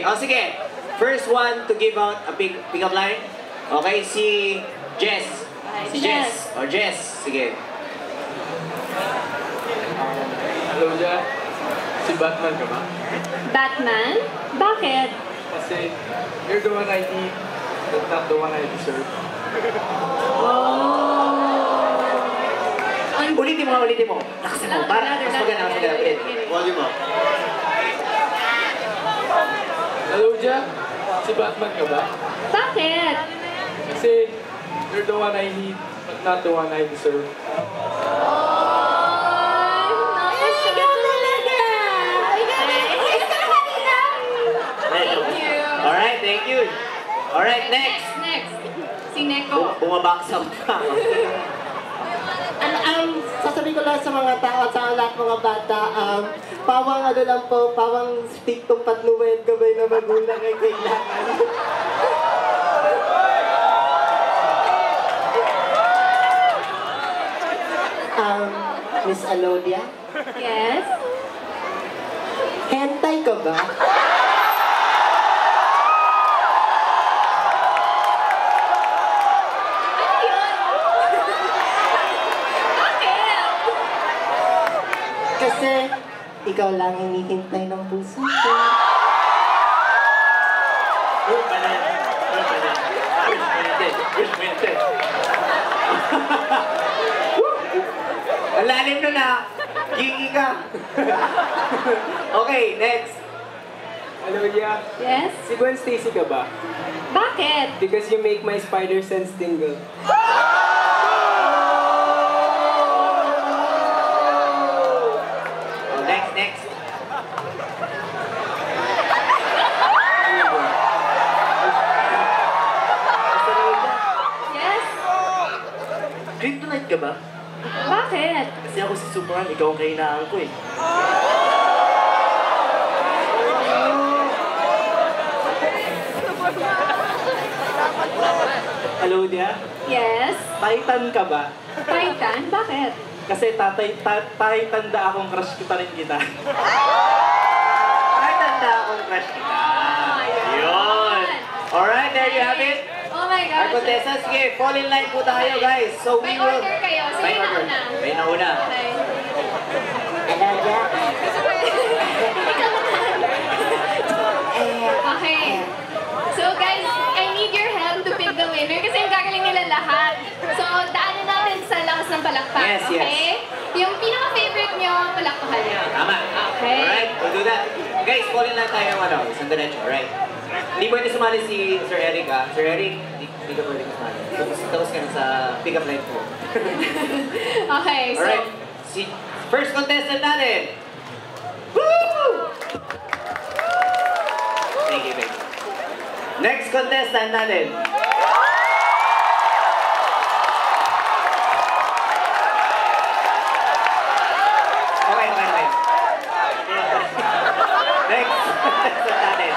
Okay, o sige. First one to give out a pick-up line. Okay, si Jess. Si Jess. O Jess, sige. Hello dyan. Si Batman ka ba? Batman? Bakit? Kasi you're the one I need, but not the one I deserve. Ulitin mo, ulitin mo. Nakasan mo. Para, mas maganda, mas maganda. Ulit. Volume mo. Hello dyan. Si Batman ka ba? Bakit? Kasi you're the one I need, but not the one I deserve. Alright, thank you. Alright, next. Next. Si Neko. Bumabaksaw pa. Sasabihin ko lang sa mga tao at sa lahat mga bata, pawang ano lang po, pawang stick tong patnuwet, gabay na magulang ay kailangan. Miss Alodia? Yes? Hentai ka ba? Kasi ikaw lang hinihintay ng puso ko. Ang lalim na na. Gigi ka. Okay, next. Hello dyan. Yes? Si Gwen Stacy ka ba? Bakit? Because you make my spider sense tingle. Next. Yes? Kryptonite ka ba? Bakit? Kasi ako si Superman, ikaw ang kahinaan ko eh. Hello dia. Yes? Titan ka ba? Titan? Bakit? Kasi tanda akong crush kita rin kita. Ay, tanda akong crush kita. Yun. Alright, there you have it. Oh my Our gosh. contestants, sige, fall in line po tayo guys. So we May will... order kayo. Sige May na order. una. May nauna. Okay. Alodia? Okay. So guys, I need your help to pick the winner kasi ang gagaling nila lahat. So daanan natin sa lakas ng palakpak. Yes, yes. Okay? Yung pinaka-favorite nyo, palakpakan nyo. Tama. Okay. Alright, we'll do that. Guys, fall in line tayo ng ano, isang diretso, alright? Hindi pwede sumali si Sir Eric, ah. Sir Eric, hindi ka pwede sumali. Tapos ka na sa pick-up line po. Okay, so... Alright, si first contestant natin. Woo! Thank you, baby. Next contestant natin. Okay. Next contestant natin.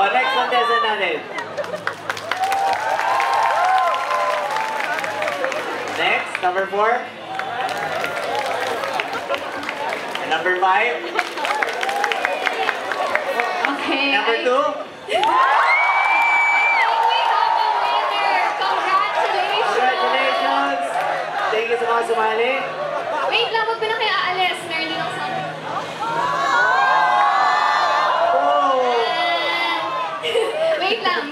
Next contestant natin. Next, number 4. And number 5. Okay. Number 2. We have a winner! Congratulations! Congratulations! Thank you sa mga sumali. Wait lang, huwag mo na kayo aalis. Meron din ako sa... Oh! Wait lang,